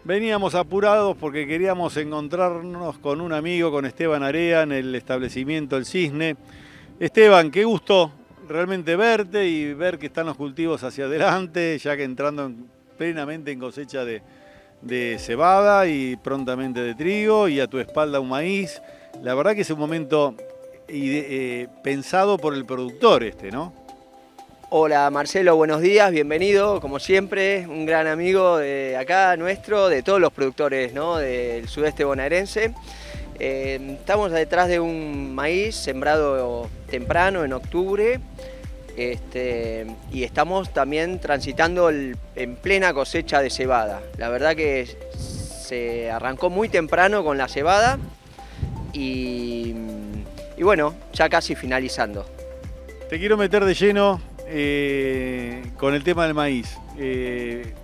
Veníamos apurados porque queríamos encontrarnos con un amigo, con Esteban Area, en el establecimiento El Cisne. Esteban, qué gusto realmente verte y ver que están los cultivos hacia adelante, ya que entrando plenamente en cosecha de cebada y prontamente de trigo y a tu espalda un maíz. La verdad que es un momento pensado por el productor este, ¿no? Hola Marcelo, buenos días, bienvenido, como siempre, un gran amigo de acá nuestro, de todos los productores, ¿no?, del sudeste bonaerense. Estamos detrás de un maíz sembrado temprano, en octubre, y estamos también transitando en plena cosecha de cebada. La verdad que se arrancó muy temprano con la cebada y, y bueno, ya casi finalizando. Te quiero meter de lleno con el tema del maíz.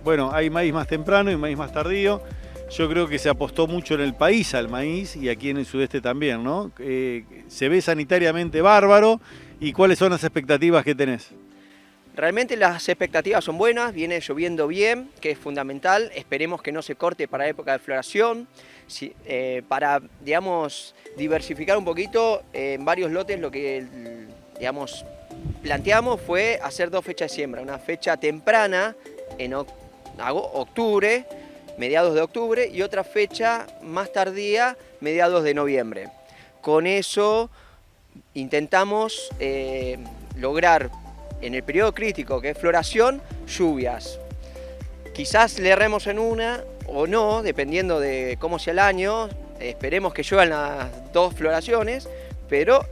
Bueno, hay maíz más temprano y maíz más tardío. Yo creo que se apostó mucho en el país al maíz y aquí en el sudeste también, ¿no? Se ve sanitariamente bárbaro. ¿Y cuáles son las expectativas que tenés? Realmente las expectativas son buenas, viene lloviendo bien, que es fundamental. Esperemos que no se corte para época de floración. Para, digamos, diversificar un poquito en varios lotes, lo que, digamos, planteamos fue hacer dos fechas de siembra. Una fecha temprana en octubre, mediados de octubre, y otra fecha más tardía, mediados de noviembre. Con eso intentamos lograr en el periodo crítico, que es floración, lluvias. Quizás le erremos en una o no, dependiendo de cómo sea el año. Esperemos que lluevan las dos floraciones, pero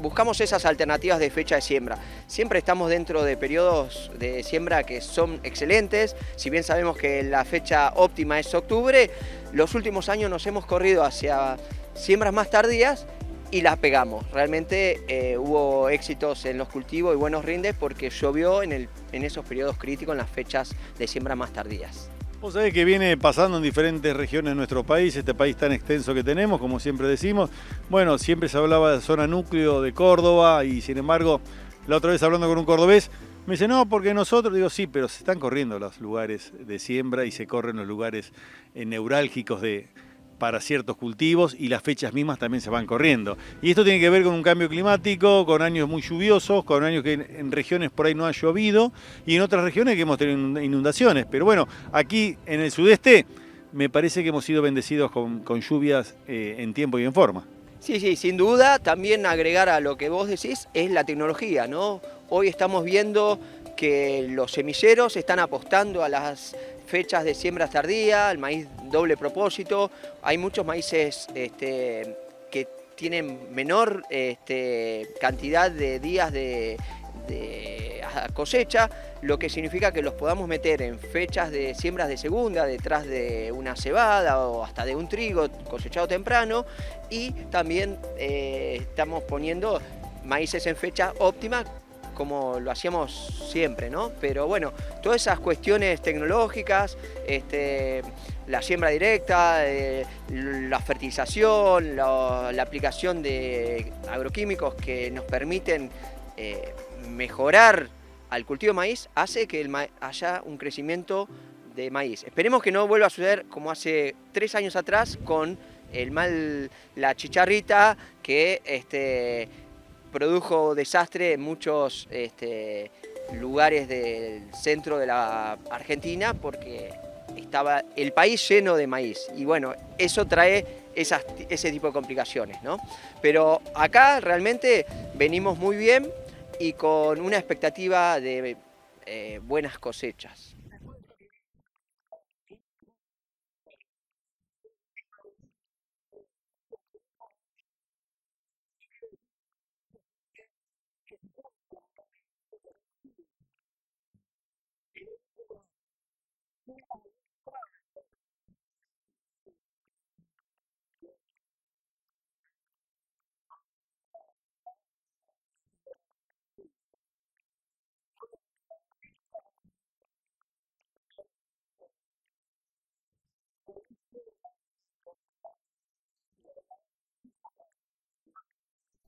buscamos esas alternativas de fecha de siembra. Siempre estamos dentro de periodos de siembra que son excelentes. Si bien sabemos que la fecha óptima es octubre, los últimos años nos hemos corrido hacia siembras más tardías y las pegamos. Realmente hubo éxitos en los cultivos y buenos rindes porque llovió en esos periodos críticos, en las fechas de siembra más tardías. Vos sabés que viene pasando en diferentes regiones de nuestro país, este país tan extenso que tenemos, como siempre decimos. Bueno, siempre se hablaba de zona núcleo de Córdoba y sin embargo, la otra vez hablando con un cordobés, me dice, no, porque nosotros, digo, sí, pero se están corriendo los lugares de siembra y se corren los lugares neurálgicos para ciertos cultivos y las fechas mismas también se van corriendo. Y esto tiene que ver con un cambio climático, con años muy lluviosos, con años que en regiones por ahí no ha llovido y en otras regiones que hemos tenido inundaciones. Pero bueno, aquí en el sudeste me parece que hemos sido bendecidos con lluvias en tiempo y en forma. Sí, sí, sin duda. También agregar a lo que vos decís es la tecnología, ¿no? Hoy estamos viendo que los semilleros están apostando a las fechas de siembra tardía, el maíz doble propósito. Hay muchos maíces que tienen menor cantidad de días de cosecha, lo que significa que los podamos meter en fechas de siembras de segunda, detrás de una cebada o hasta de un trigo cosechado temprano, y también estamos poniendo maíces en fecha óptima como lo hacíamos siempre, ¿no? Pero bueno, todas esas cuestiones tecnológicas, la siembra directa, la fertilización, la aplicación de agroquímicos que nos permiten mejorar al cultivo de maíz, hace que haya un crecimiento de maíz. Esperemos que no vuelva a suceder como hace 3 años atrás con la chicharrita que produjo desastre en muchos lugares del centro de la Argentina porque estaba el país lleno de maíz y bueno, eso trae ese tipo de complicaciones, ¿no? Pero acá realmente venimos muy bien y con una expectativa de buenas cosechas.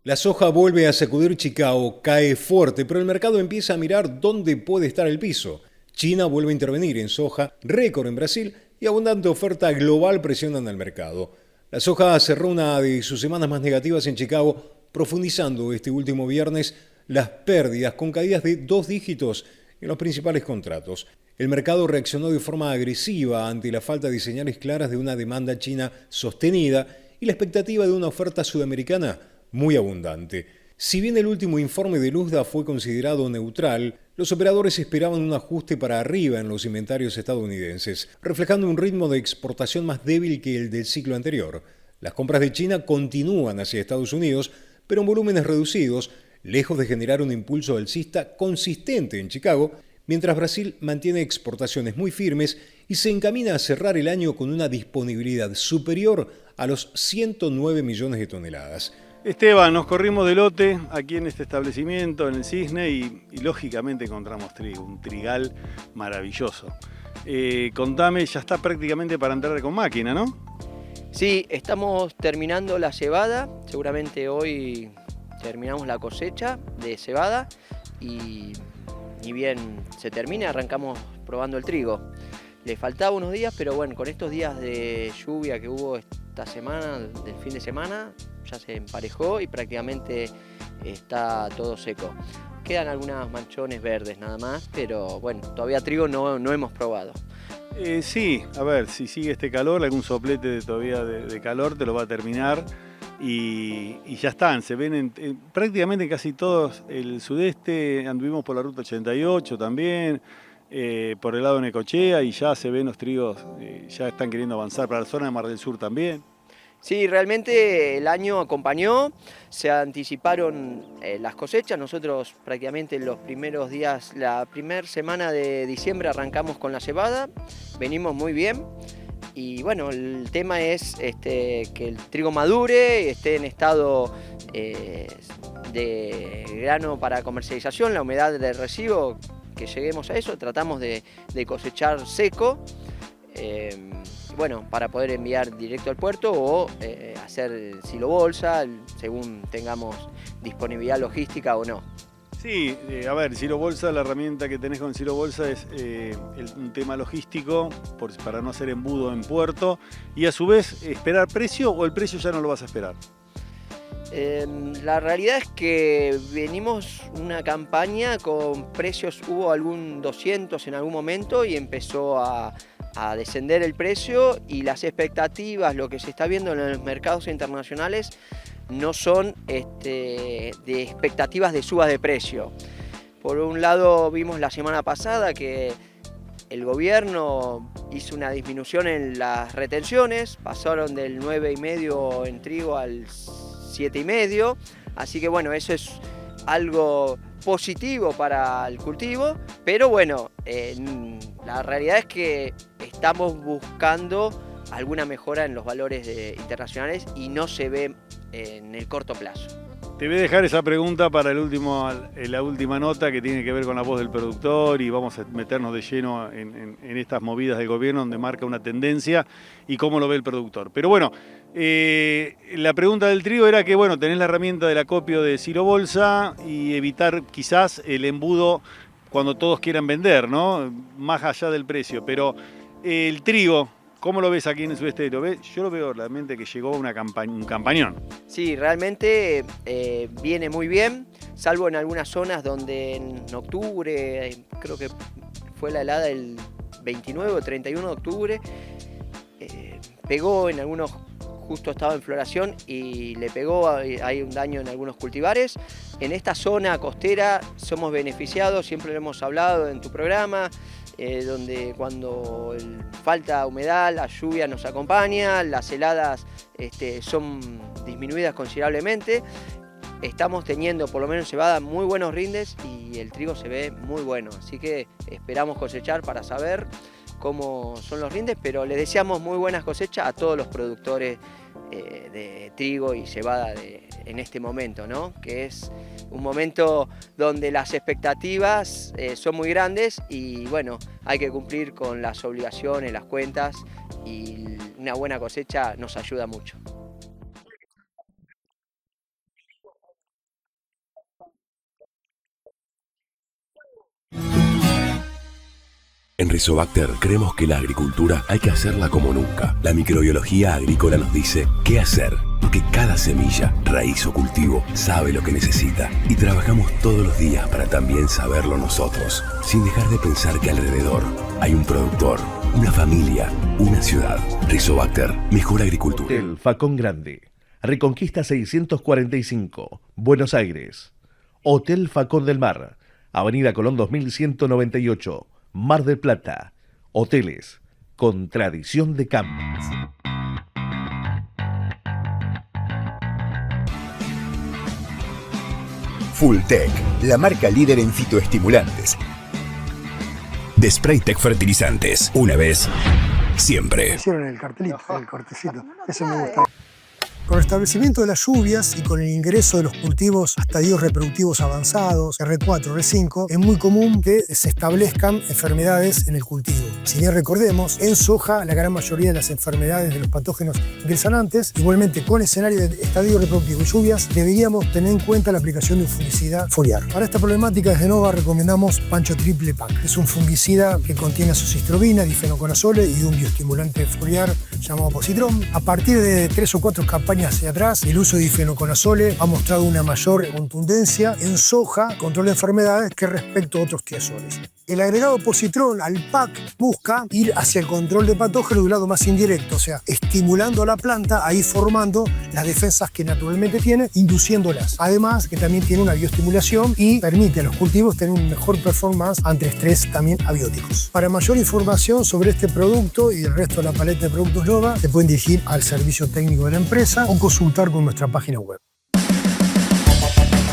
La soja vuelve a sacudir Chicago, cae fuerte, pero el mercado empieza a mirar dónde puede estar el piso. China vuelve a intervenir en soja, récord en Brasil y abundante oferta global presionan al mercado. La soja cerró una de sus semanas más negativas en Chicago, profundizando este último viernes las pérdidas con caídas de 2 dígitos en los principales contratos. El mercado reaccionó de forma agresiva ante la falta de señales claras de una demanda china sostenida y la expectativa de una oferta sudamericana muy abundante. Si bien el último informe de Luzda fue considerado neutral, los operadores esperaban un ajuste para arriba en los inventarios estadounidenses, reflejando un ritmo de exportación más débil que el del ciclo anterior. Las compras de China continúan hacia Estados Unidos, pero en volúmenes reducidos, lejos de generar un impulso alcista consistente en Chicago, mientras Brasil mantiene exportaciones muy firmes y se encamina a cerrar el año con una disponibilidad superior a los 109 millones de toneladas. Esteban, nos corrimos de lote aquí en este establecimiento, en el Cisne, y lógicamente encontramos trigo, un trigal maravilloso. Contame, ya está prácticamente para entrar con máquina, ¿no? Sí, estamos terminando la cebada, seguramente hoy terminamos la cosecha de cebada y ni bien se termine arrancamos probando el trigo. Le faltaba unos días, pero bueno, con estos días de lluvia que hubo esta semana, del fin de semana, ya se emparejó y prácticamente está todo seco. Quedan algunos manchones verdes nada más, pero bueno, todavía trigo no hemos probado. Sí, a ver, si sigue este calor, algún soplete todavía de calor te lo va a terminar y ya están, se ven prácticamente casi todos el sudeste, anduvimos por la ruta 88 también, por el lado de Necochea y ya se ven los trigos, ya están queriendo avanzar para la zona de Mar del Sur también. Sí, realmente el año acompañó, se anticiparon las cosechas, nosotros prácticamente en los primeros días, la primera semana de diciembre arrancamos con la cebada, venimos muy bien y bueno, el tema es que el trigo madure, esté en estado de grano para comercialización, la humedad del recibo, que lleguemos a eso, tratamos de cosechar seco. Bueno, para poder enviar directo al puerto o hacer silo bolsa, según tengamos disponibilidad logística o no. Sí, a ver, silo bolsa, la herramienta que tenés con silo bolsa es un tema logístico para no hacer embudo en puerto y a su vez esperar precio o el precio ya no lo vas a esperar. La realidad es que venimos una campaña con precios, hubo algún 200 en algún momento y empezó a descender el precio y las expectativas, lo que se está viendo en los mercados internacionales, no son de expectativas de subas de precio. Por un lado vimos la semana pasada que el gobierno hizo una disminución en las retenciones, pasaron del 9,5 en trigo al 7,5, así que bueno, eso es algo positivo para el cultivo, pero bueno, la realidad es que estamos buscando alguna mejora en los valores internacionales y no se ve en el corto plazo. Te voy a dejar esa pregunta para la última nota que tiene que ver con la voz del productor y vamos a meternos de lleno en estas movidas del gobierno donde marca una tendencia y cómo lo ve el productor. Pero bueno, la pregunta del trigo era que bueno, tenés la herramienta del acopio de silo bolsa y evitar quizás el embudo cuando todos quieran vender, ¿no? Más allá del precio, pero el trigo, ¿cómo lo ves aquí en el sudeste? Yo lo veo realmente que llegó un campañón. Sí, realmente viene muy bien, salvo en algunas zonas donde en octubre, creo que fue la helada el 29 o 31 de octubre, pegó en algunos, justo estaba en floración y le pegó, hay un daño en algunos cultivares. En esta zona costera somos beneficiados, siempre lo hemos hablado en tu programa, donde cuando falta humedad, la lluvia nos acompaña, las heladas son disminuidas considerablemente. Estamos teniendo, por lo menos en cebada, muy buenos rindes y el trigo se ve muy bueno. Así que esperamos cosechar para saber cómo son los rindes, pero les deseamos muy buenas cosechas a todos los productores de trigo y cebada en este momento, ¿no? Que es un momento donde las expectativas son muy grandes y bueno, hay que cumplir con las obligaciones, las cuentas y una buena cosecha nos ayuda mucho. En Rizobacter creemos que la agricultura hay que hacerla como nunca. La microbiología agrícola nos dice qué hacer, porque cada semilla, raíz o cultivo sabe lo que necesita. Y trabajamos todos los días para también saberlo nosotros, sin dejar de pensar que alrededor hay un productor, una familia, una ciudad. Rizobacter, mejor agricultura. Hotel Facón Grande, Reconquista 645, Buenos Aires. Hotel Facón del Mar, Avenida Colón 2198, Mar del Plata. Hoteles con tradición de campos. Fulltech, la marca líder en fitoestimulantes. De Spraytech Fertilizantes, una vez, siempre. Hicieron el cartelito, el cortecito, eso me gusta. Con el establecimiento de las lluvias y con el ingreso de los cultivos a estadios reproductivos avanzados, R4, R5, es muy común que se establezcan enfermedades en el cultivo. Si bien recordemos, en soja la gran mayoría de las enfermedades de los patógenos ingresan antes, igualmente con el escenario de estadio reproductivo y lluvias deberíamos tener en cuenta la aplicación de un fungicida foliar. Para esta problemática desde Nova recomendamos Pancho Triple Pack. Es un fungicida que contiene azocistrobina, difenoconazole y un bioestimulante foliar llamado Positron. A partir de 3 o 4 campañas hacia atrás, el uso de difenoconazole ha mostrado una mayor contundencia en soja, control de enfermedades, que respecto a otros tiazoles. El agregado Positron al PAC busca ir hacia el control de patógenos de un lado más indirecto, o sea, estimulando a la planta a ir formando las defensas que naturalmente tiene, induciéndolas. Además, que también tiene una bioestimulación y permite a los cultivos tener un mejor performance ante estrés también abióticos. Para mayor información sobre este producto y el resto de la paleta de productos Nova, se pueden dirigir al servicio técnico de la empresa o consultar con nuestra página web.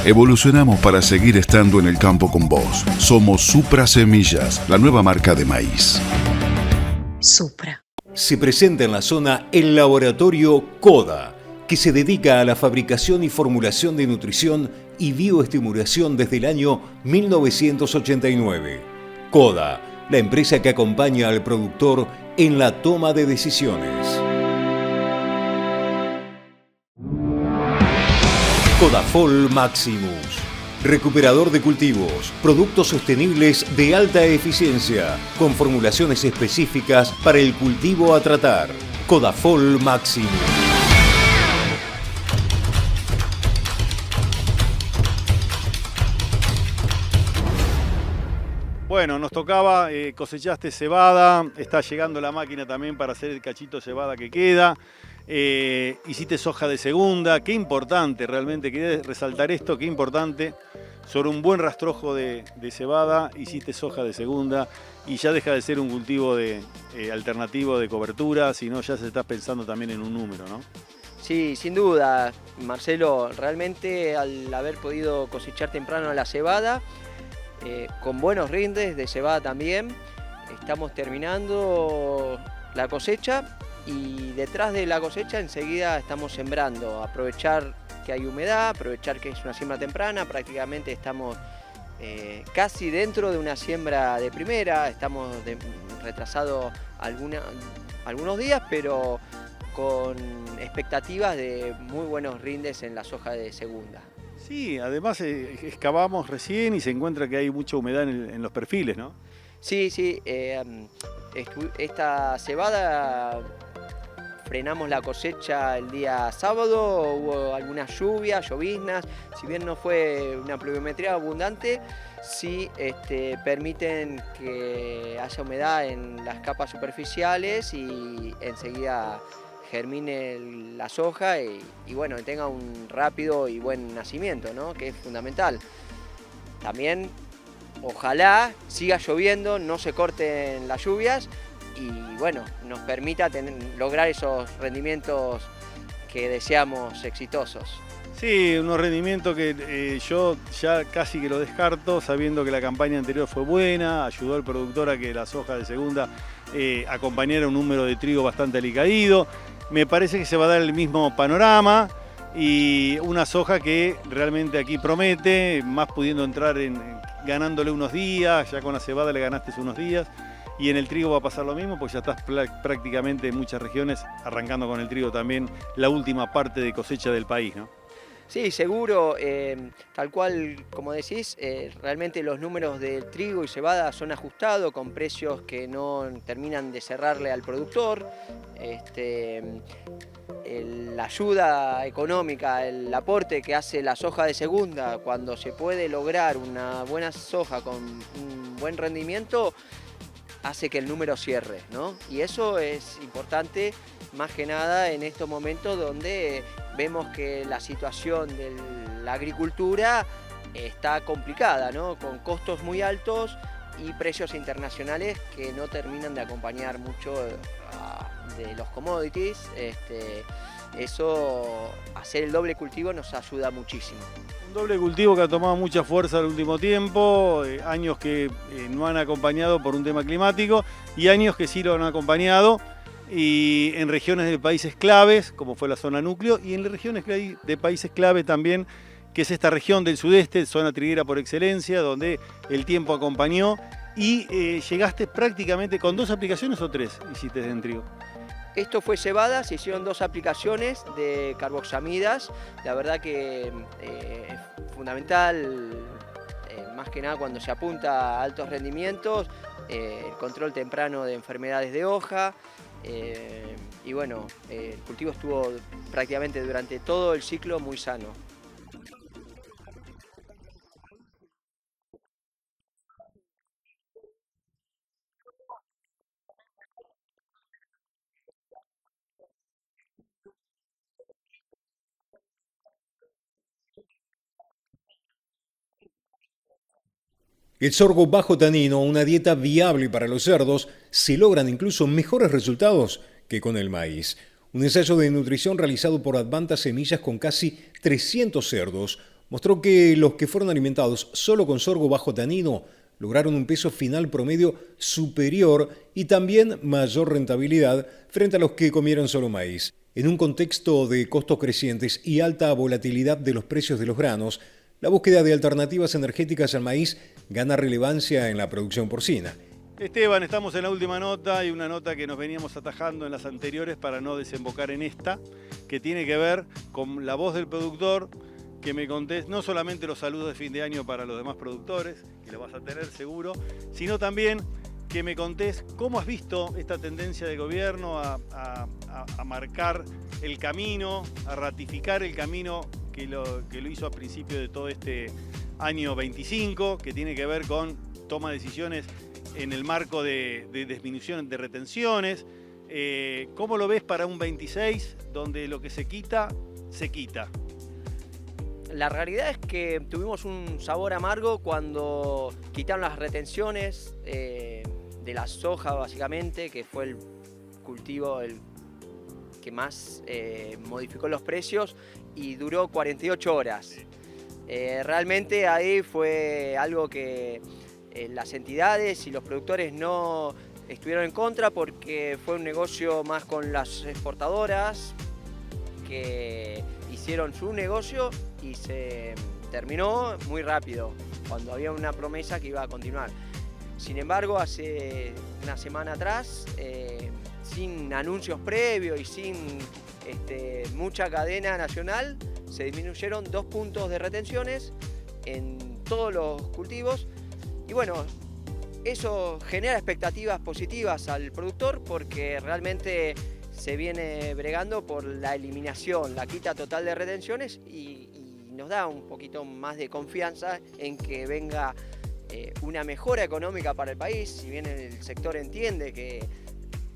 Evolucionamos para seguir estando en el campo con vos. Somos Supra Semillas, la nueva marca de maíz. Supra. Se presenta en la zona el laboratorio CODA, que se dedica a la fabricación y formulación de nutrición y bioestimulación desde el año 1989. CODA, la empresa que acompaña al productor en la toma de decisiones. Codafol Maximus, recuperador de cultivos, productos sostenibles de alta eficiencia, con formulaciones específicas para el cultivo a tratar. Codafol Maximus. Bueno, nos tocaba, cosechaste cebada, está llegando la máquina también para hacer el cachito de cebada que queda. Hiciste soja de segunda, qué importante realmente, quería resaltar esto, qué importante, sobre un buen rastrojo de cebada, hiciste soja de segunda y ya deja de ser un cultivo alternativo de cobertura, sino ya se está pensando también en un número, ¿no? Sí, sin duda, Marcelo, realmente al haber podido cosechar temprano la cebada, con buenos rindes de cebada también, estamos terminando la cosecha. Y detrás de la cosecha enseguida estamos sembrando, aprovechar que hay humedad, aprovechar que es una siembra temprana, prácticamente estamos casi dentro de una siembra de primera, estamos retrasados algunos días, pero con expectativas de muy buenos rindes en la soja de segunda. Sí, además excavamos recién y se encuentra que hay mucha humedad en los perfiles, ¿no? Sí, esta cebada frenamos la cosecha el día sábado, hubo algunas lluvias, lloviznas, si bien no fue una pluviometría abundante, sí permiten que haya humedad en las capas superficiales y enseguida germine la soja y bueno, tenga un rápido y buen nacimiento, ¿no? Que es fundamental. También ojalá siga lloviendo, no se corten las lluvias y bueno, nos permita lograr esos rendimientos que deseamos exitosos. Sí, unos rendimientos que yo ya casi que lo descarto, sabiendo que la campaña anterior fue buena, ayudó al productor a que la soja de segunda acompañara un número de trigo bastante alicaído. Me parece que se va a dar el mismo panorama y una soja que realmente aquí promete, más pudiendo entrar ganándole unos días, ya con la cebada le ganaste unos días. Y en el trigo va a pasar lo mismo, porque ya estás prácticamente en muchas regiones arrancando con el trigo también la última parte de cosecha del país, ¿no? Sí, seguro, tal cual como decís, realmente los números del trigo y cebada son ajustados con precios que no terminan de cerrarle al productor. La ayuda económica, el aporte que hace la soja de segunda, cuando se puede lograr una buena soja con un buen rendimiento, hace que el número cierre, ¿no? Y eso es importante más que nada en estos momentos donde vemos que la situación de la agricultura está complicada, ¿no? Con costos muy altos y precios internacionales que no terminan de acompañar mucho de los commodities. Eso, hacer el doble cultivo nos ayuda muchísimo. Un doble cultivo que ha tomado mucha fuerza en el último tiempo, años que no han acompañado por un tema climático y años que sí lo han acompañado, y en regiones de países claves, como fue la zona núcleo, y en las regiones de países clave también, que es esta región del sudeste, zona triguera por excelencia, donde el tiempo acompañó, y llegaste prácticamente con 2 aplicaciones o 3 hiciste en trigo. Esto fue cebada, se hicieron 2 aplicaciones de carboxamidas, la verdad que es fundamental, más que nada cuando se apunta a altos rendimientos, el control temprano de enfermedades de hoja, y bueno, el cultivo estuvo prácticamente durante todo el ciclo muy sano. El sorgo bajo tanino, una dieta viable para los cerdos, se logran incluso mejores resultados que con el maíz. Un ensayo de nutrición realizado por Advanta Semillas con casi 300 cerdos mostró que los que fueron alimentados solo con sorgo bajo tanino lograron un peso final promedio superior y también mayor rentabilidad frente a los que comieron solo maíz. En un contexto de costos crecientes y alta volatilidad de los precios de los granos, la búsqueda de alternativas energéticas al maíz gana relevancia en la producción porcina. Esteban, estamos en la última nota y una nota que nos veníamos atajando en las anteriores para no desembocar en esta, que tiene que ver con la voz del productor, que me contés no solamente los saludos de fin de año para los demás productores, que lo vas a tener seguro, sino también que me contés cómo has visto esta tendencia de gobierno a marcar el camino, a ratificar el camino que lo hizo a principio de todo este año 25, que tiene que ver con toma de decisiones en el marco de disminución de retenciones. ¿Cómo lo ves para un 26, donde lo que se quita, se quita? La realidad es que tuvimos un sabor amargo cuando quitaron las retenciones de la soja, básicamente, que fue el cultivo el que más modificó los precios y duró 48 horas. Realmente ahí fue algo que las entidades y los productores no estuvieron en contra, porque fue un negocio más con las exportadoras que hicieron su negocio y se terminó muy rápido, cuando había una promesa que iba a continuar. Sin embargo, hace una semana atrás, sin anuncios previos y sin mucha cadena nacional, se disminuyeron 2 puntos de retenciones en todos los cultivos. Y bueno, eso genera expectativas positivas al productor, porque realmente se viene bregando por la eliminación, la quita total de retenciones, y nos da un poquito más de confianza en que venga una mejora económica para el país. Si bien el sector entiende que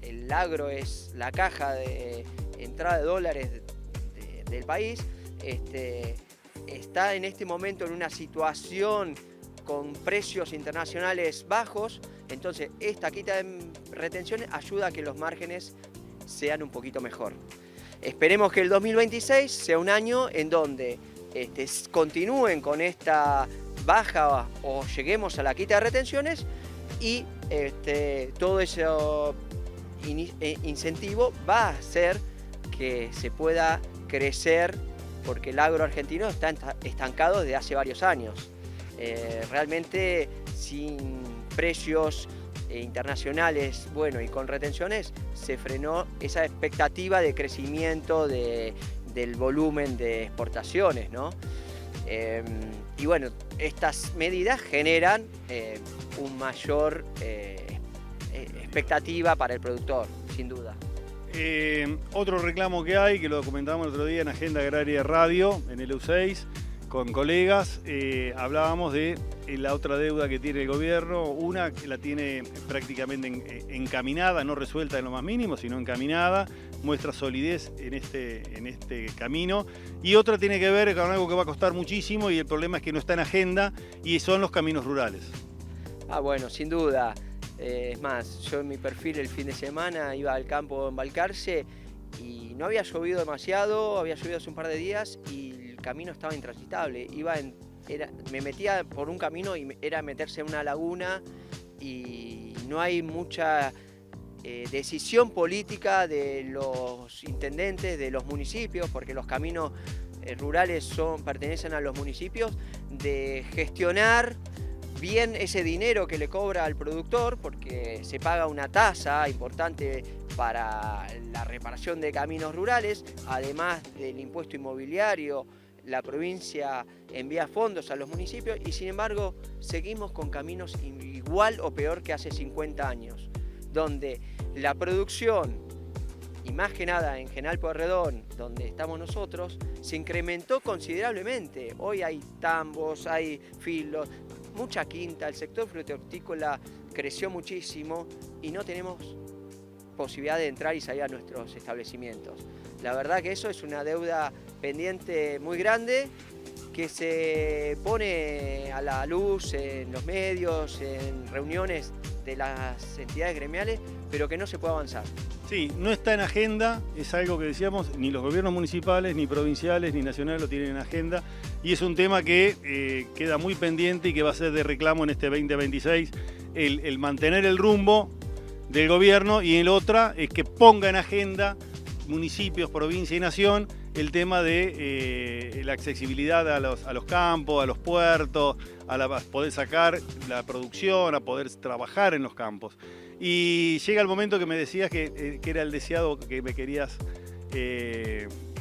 el agro es la caja de entrada de dólares del país, está en este momento en una situación con precios internacionales bajos, entonces esta quita de retenciones ayuda a que los márgenes sean un poquito mejor. Esperemos que el 2026 sea un año en donde continúen con esta baja o lleguemos a la quita de retenciones, y todo ese incentivo va a hacer que se pueda crecer, porque el agro argentino está estancado desde hace varios años. Realmente sin precios internacionales, bueno, y con retenciones, se frenó esa expectativa de crecimiento, de del volumen de exportaciones, ¿no? Y bueno, estas medidas generan un mayor expectativa para el productor, sin duda. Otro reclamo que hay, que lo comentamos el otro día en Agenda Agraria Radio, en el EU6, con colegas, hablábamos de la otra deuda que tiene el gobierno. Una que la tiene prácticamente encaminada, no resuelta en lo más mínimo, sino encaminada, muestra solidez en este camino. Y otra tiene que ver con algo que va a costar muchísimo, y el problema es que no está en agenda, y son los caminos rurales. Bueno, sin duda. Es más, yo en mi perfil el fin de semana iba al campo a embalcarse y no había llovido demasiado, había llovido hace un par de días y el camino estaba intransitable. Me metía por un camino y era meterse en una laguna, y no hay mucha decisión política de los intendentes, de los municipios, porque los caminos rurales pertenecen a los municipios, de gestionar bien ese dinero que le cobra al productor, porque se paga una tasa importante para la reparación de caminos rurales, además del impuesto inmobiliario. La provincia envía fondos a los municipios y sin embargo seguimos con caminos igual o peor que hace 50 años, donde la producción, y más que nada en General Pueyrredón, donde estamos nosotros, se incrementó considerablemente. Hoy hay tambos, hay filos, mucha quinta, el sector frutícola creció muchísimo y no tenemos posibilidad de entrar y salir a nuestros establecimientos. La verdad que eso es una deuda pendiente muy grande que se pone a la luz en los medios, en reuniones de las entidades gremiales, pero que no se puede avanzar. Sí, no está en agenda, es algo que decíamos, ni los gobiernos municipales, ni provinciales, ni nacionales lo tienen en agenda, y es un tema que queda muy pendiente y que va a ser de reclamo en este 2026, el mantener el rumbo del gobierno, y el otra es que ponga en agenda municipios, provincia y nación el tema de la accesibilidad a los campos, a los puertos, a poder sacar la producción, a poder trabajar en los campos. Y llega el momento que me decías que era el deseado que me querías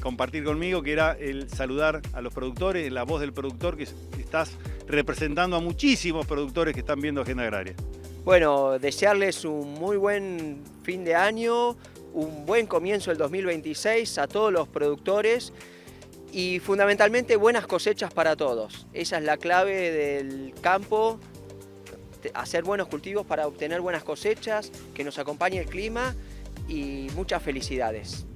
compartir conmigo, que era el saludar a los productores, la voz del productor, que estás representando a muchísimos productores que están viendo Agenda Agraria. Bueno, desearles un muy buen fin de año, un buen comienzo del 2026 a todos los productores y fundamentalmente buenas cosechas para todos. Esa es la clave del campo, hacer buenos cultivos para obtener buenas cosechas, que nos acompañe el clima y muchas felicidades.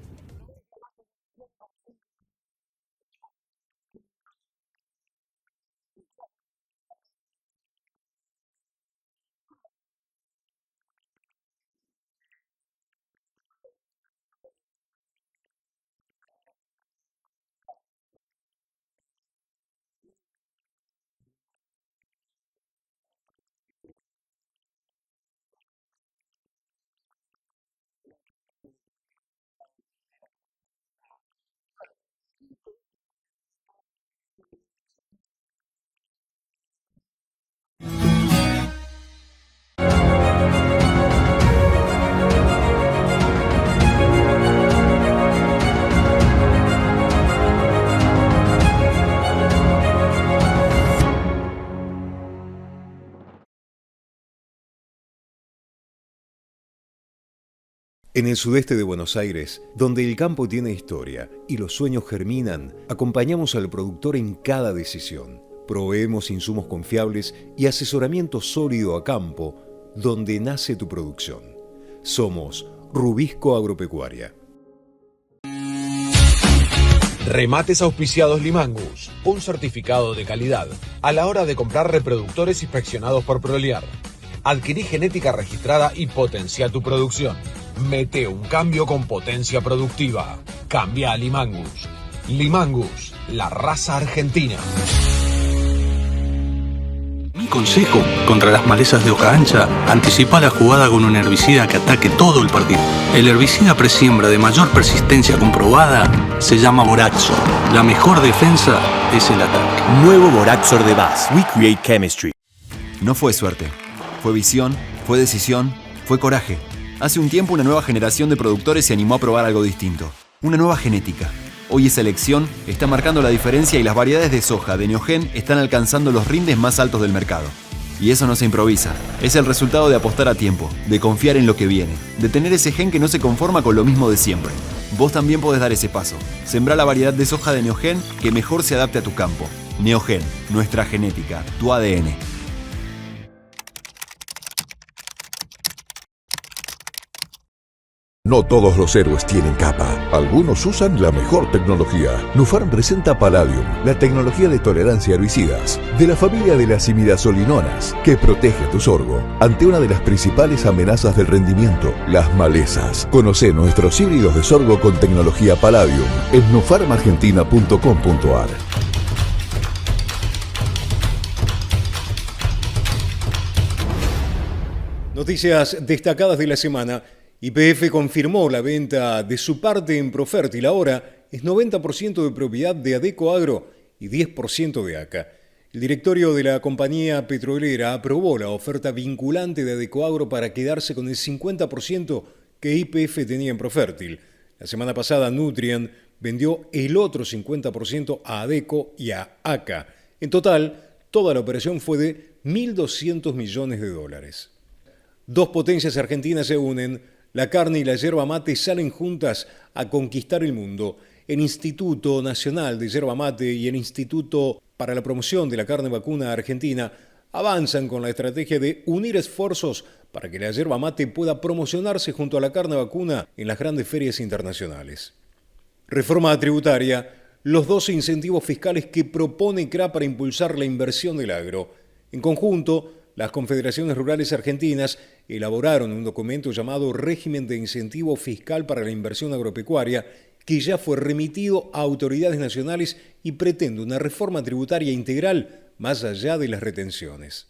En el sudeste de Buenos Aires, donde el campo tiene historia y los sueños germinan, acompañamos al productor en cada decisión. Proveemos insumos confiables y asesoramiento sólido a campo, donde nace tu producción. Somos Rubisco Agropecuaria. Remates Auspiciados Limangus, un certificado de calidad a la hora de comprar reproductores inspeccionados por Proliar. Adquirí genética registrada y potencia tu producción. Mete un cambio con potencia productiva. Cambia a Limangus. Limangus, la raza argentina. Mi consejo contra las malezas de hoja ancha: anticipa la jugada con un herbicida que ataque todo el partido. El herbicida presiembra de mayor persistencia comprobada se llama Boraxor. La mejor defensa es el ataque. Nuevo Boraxor de Bass. We create chemistry. No fue suerte. Fue visión, fue decisión, fue coraje. Hace un tiempo una nueva generación de productores se animó a probar algo distinto. Una nueva genética. Hoy esa elección está marcando la diferencia y las variedades de soja de Neogen están alcanzando los rindes más altos del mercado. Y eso no se improvisa, es el resultado de apostar a tiempo, de confiar en lo que viene, de tener ese gen que no se conforma con lo mismo de siempre. Vos también podés dar ese paso. Sembrá la variedad de soja de Neogen que mejor se adapte a tu campo. Neogen, nuestra genética, tu ADN. No todos los héroes tienen capa. Algunos usan la mejor tecnología. Nufarm presenta Palladium, la tecnología de tolerancia a herbicidas, de la familia de las imidazolinonas, que protege tu sorgo ante una de las principales amenazas del rendimiento, las malezas. Conoce nuestros híbridos de sorgo con tecnología Palladium en nufarmargentina.com.ar. Noticias destacadas de la semana. YPF confirmó la venta de su parte en Profértil. Ahora es 90% de propiedad de Adecoagro y 10% de ACA. El directorio de la compañía petrolera aprobó la oferta vinculante de Adecoagro para quedarse con el 50% que YPF tenía en Profértil. La semana pasada Nutrien vendió el otro 50% a Adeco y a ACA. En total, toda la operación fue de $1.200 millones. Dos potencias argentinas se unen. La carne y la yerba mate salen juntas a conquistar el mundo. El Instituto Nacional de Yerba Mate y el Instituto para la Promoción de la Carne Vacuna Argentina avanzan con la estrategia de unir esfuerzos para que la yerba mate pueda promocionarse junto a la carne vacuna en las grandes ferias internacionales. Reforma tributaria, los 12 incentivos fiscales que propone CRA para impulsar la inversión del agro. En conjunto, las confederaciones rurales argentinas elaboraron un documento llamado Régimen de Incentivo Fiscal para la Inversión Agropecuaria, que ya fue remitido a autoridades nacionales y pretende una reforma tributaria integral más allá de las retenciones.